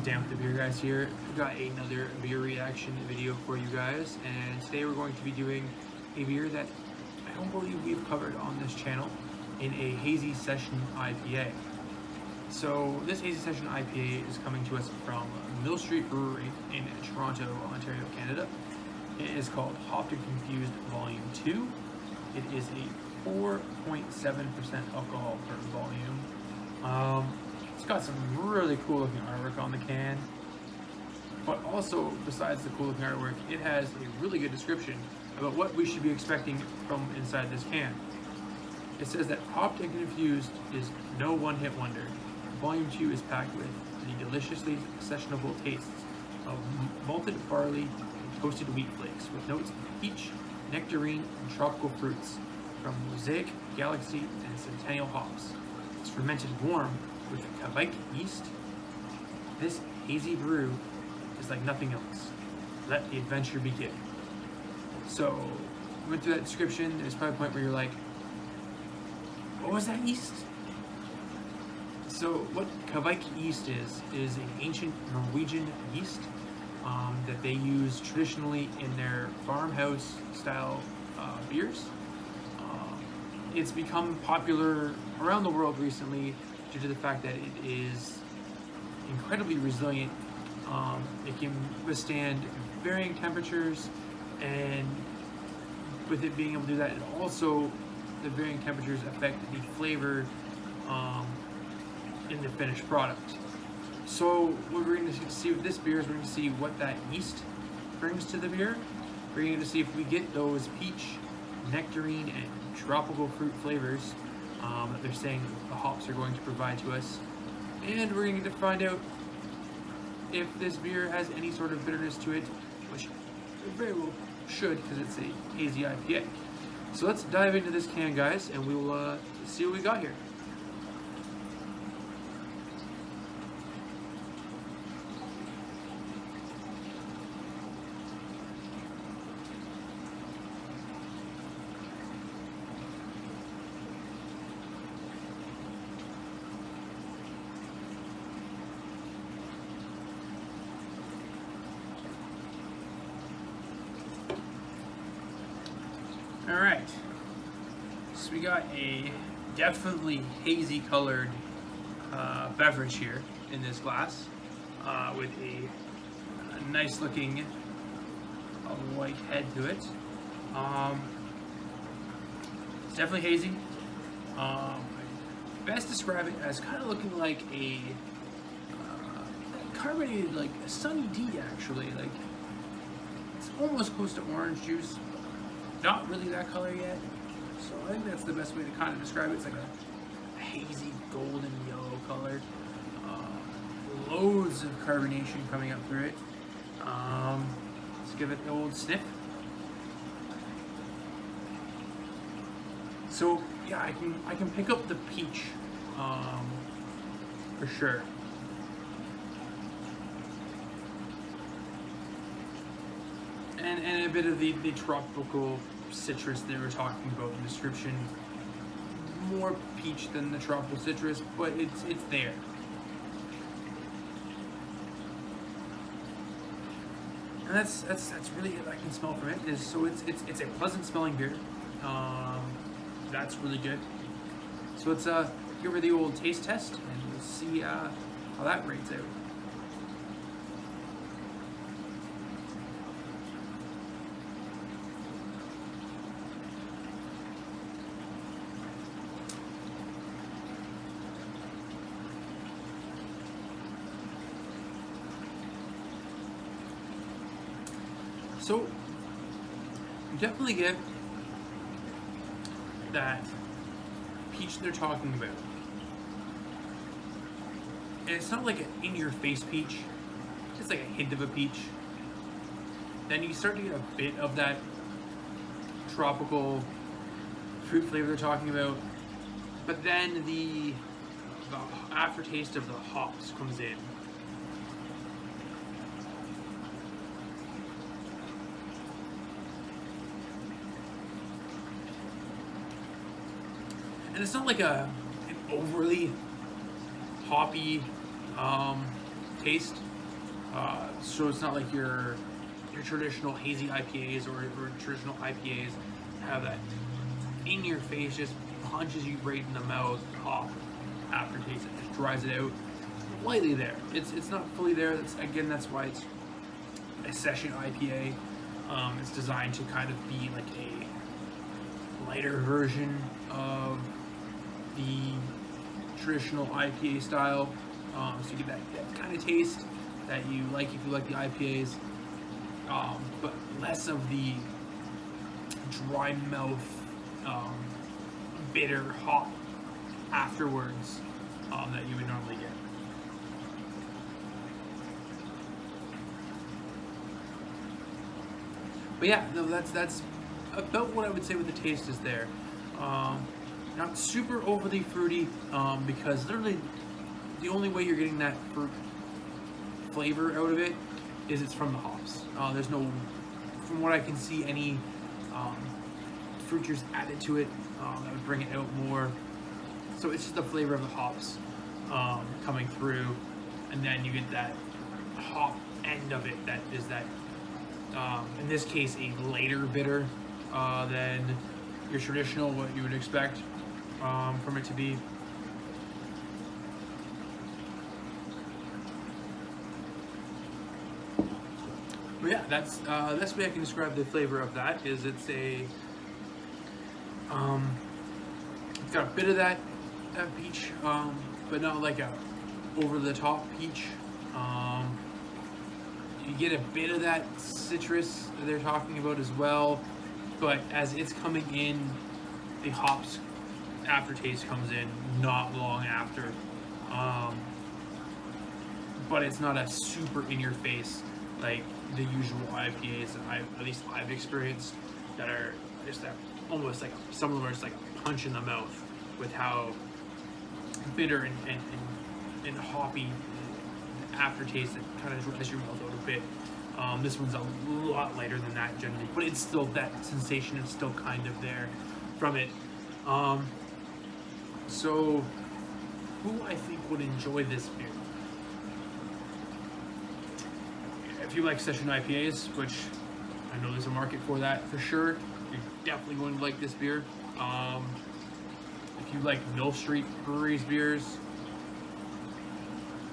is Dan with the Beer Guys here. I've got another beer reaction video for you guys, and today we're going to be doing a beer that I don't believe we've covered on this channel in a Hazy Session IPA. So this Hazy Session IPA is coming to us from Mill Street Brewery in Toronto, Ontario, Canada. It is called Hopped and Confused Volume 2. It is a 4.7% alcohol per volume. It's got some really cool looking artwork on the can, but also besides the cool looking artwork, it has a really good description about what we should be expecting from inside this can. It says that Hopped and Confused is no one-hit wonder. Volume 2 is packed with the deliciously sessionable tastes of malted barley and toasted wheat flakes with notes of peach, nectarine, and tropical fruits from Mosaic, Galaxy, and Centennial hops. It's fermented warm with Kveik yeast. This hazy brew is like nothing else. Let the adventure begin. So, we went through that description. There's probably a point where you're like, what was that yeast? So, what Kveik yeast is an ancient Norwegian yeast that they use traditionally in their farmhouse style beers. It's become popular around the world recently due to the fact that it is incredibly resilient. It can withstand varying temperatures, and with it being able to do that, it also, the varying temperatures affect the flavor in the finished product. So what we're going to see with this beer is we're going to see what that yeast brings to the beer. We're going to see if we get those peach, nectarine, and tropical fruit flavors that they're saying the hops are going to provide to us. And we're going to find out if this beer has any sort of bitterness to it, which it very well should because it's a hazy IPA. So let's dive into this can, guys, and we will see what we got here. Alright, so we got a definitely hazy colored beverage here in this glass with a nice looking white head to it. It's definitely hazy. Best describe it as kind of looking like a carbonated, like a Sunny D actually. Like it's almost close to orange juice. Not really that color yet, so I think that's the best way to kind of describe it. It's like a hazy golden yellow color. Loads of carbonation coming up through it. Let's give it the old sniff. So yeah, I can pick up the peach for sure. And a bit of the tropical citrus they were talking about in the description. More peach than the tropical citrus, but it's there. And that's really it I can smell from it. So it's a pleasant smelling beer. That's really good. So let's give her the old taste test and we'll see how that rates out. So, you definitely get that peach they're talking about. And it's not like an in-your-face peach, it's like a hint of a peach. Then you start to get a bit of that tropical fruit flavor they're talking about. But then the aftertaste of the hops comes in. And it's not like an overly hoppy taste. So it's not like your traditional hazy IPAs or traditional IPAs have that in your face, just punches you right in the mouth hop aftertaste. It just dries it out lightly there. It's not fully there. That's why it's a session IPA. It's designed to kind of be like a lighter version of the traditional IPA style. So you get that kind of taste that you like if you like the IPAs, but less of the dry mouth, bitter hop afterwards that you would normally get. But yeah, no, that's about what I would say with the taste is there. Not super overly fruity, because literally the only way you're getting that fruit flavor out of it is it's from the hops. There's no, from what I can see, any fruit juice added to it that would bring it out more. So it's just the flavor of the hops coming through, and then you get that hop end of it that is that, in this case, a later bitter than your traditional, what you would expect from it to be. But yeah, that's the way I can describe the flavor of that. Is it's a it's got a bit of that peach, but not like a over the top peach. You get a bit of that citrus that they're talking about as well, but as it's coming in, the hops aftertaste comes in not long after. But it's not a super in your face like the usual IPAs that at least I've experienced, that are just that almost like, some of them are just like a punch in the mouth with how bitter and hoppy aftertaste that kind of dries your mouth out a bit. This one's a lot lighter than that generally, but it's still, that sensation is still kind of there from it. So who I think would enjoy this beer? If you like session IPAs, which I know there's a market for that for sure, you're definitely going to like this beer. If you like Mill Street Brewery's beers,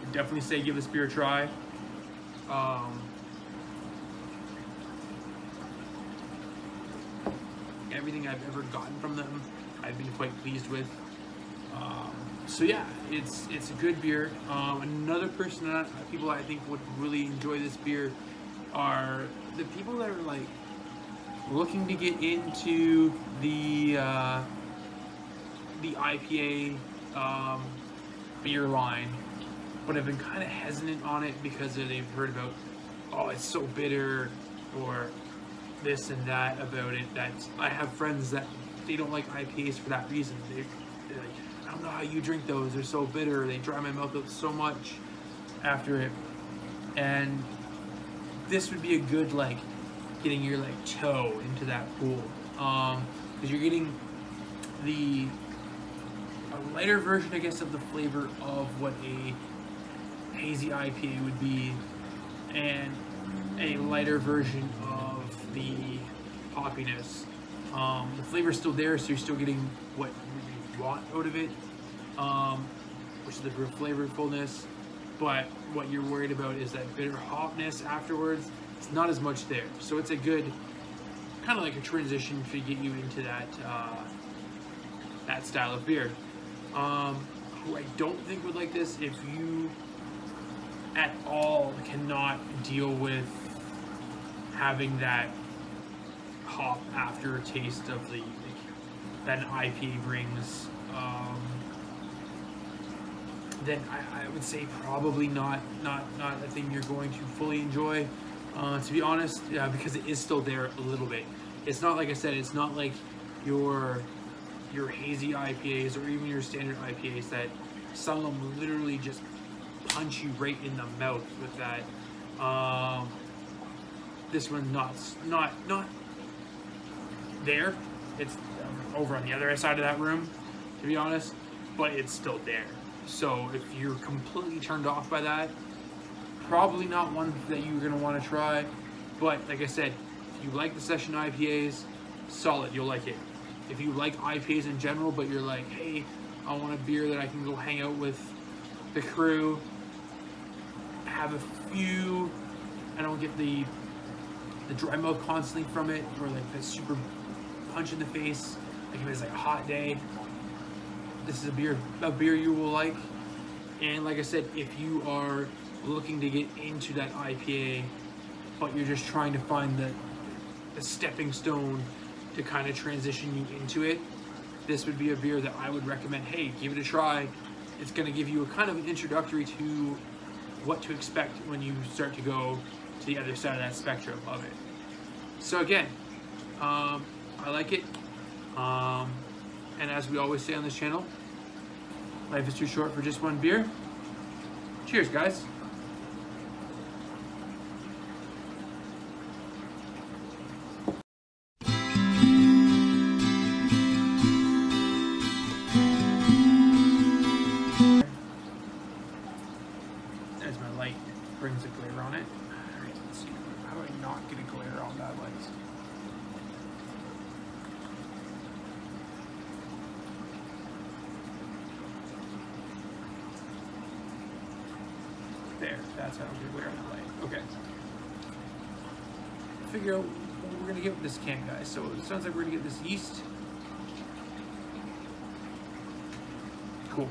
I'd definitely say give this beer a try. Everything I've ever gotten from them, I've been quite pleased with. So yeah, it's a good beer. Another person that people I think would really enjoy this beer are the people that are like looking to get into the IPA beer line, but have been kind of hesitant on it because they've heard about, oh, it's so bitter, or this and that about it. That I have friends that they don't like IPAs for that reason. They're like, I don't know how you drink those. They're so bitter. They dry my mouth out so much after it. And this would be a good, like, getting your like toe into that pool, because you're getting a lighter version, I guess, of the flavor of what a hazy IPA would be, and a lighter version of the hoppiness. The flavor's still there, so you're still getting what you want out of it, which is the real flavorfulness. But what you're worried about is that bitter hopness afterwards. It's not as much there, so it's a good kind of like a transition to get you into that that style of beer. Who I don't think would like this, if you at all cannot deal with having that hop aftertaste of the that an IPA brings, then I would say probably not a thing you're going to fully enjoy, to be honest, because it is still there a little bit. It's not, like I said, it's not like your hazy IPAs or even your standard IPAs that some of them literally just punch you right in the mouth with that. This one not there. It's over on the other side of that room, to be honest, but it's still there. So if you're completely turned off by that, Probably not one that you're gonna want to try, but like I said, if you like the session IPAs, solid, you'll like it. If you like IPAs in general, but you're like, hey, I want a beer that I can go hang out with the crew, have a few, I don't get the dry mouth constantly from it, or like the super punch in the face, like if it's like a hot day, this is a beer you will like. And like I said, if you are looking to get into that IPA, but you're just trying to find the stepping stone to kind of transition you into it, this would be a beer that I would recommend. Hey, give it a try. It's going to give you a kind of an introductory to what to expect when you start to go to the other side of that spectrum of it. So again, I like it. And as we always say on this channel, life is too short for just one beer. Cheers, guys. As my light brings a glare on it. All right, let's see. How do I not get a glare on that light? There, that's how I'm glare on the light. Okay. Figure out what we're gonna get with this can, guys. So it sounds like we're gonna get this yeast. Cool.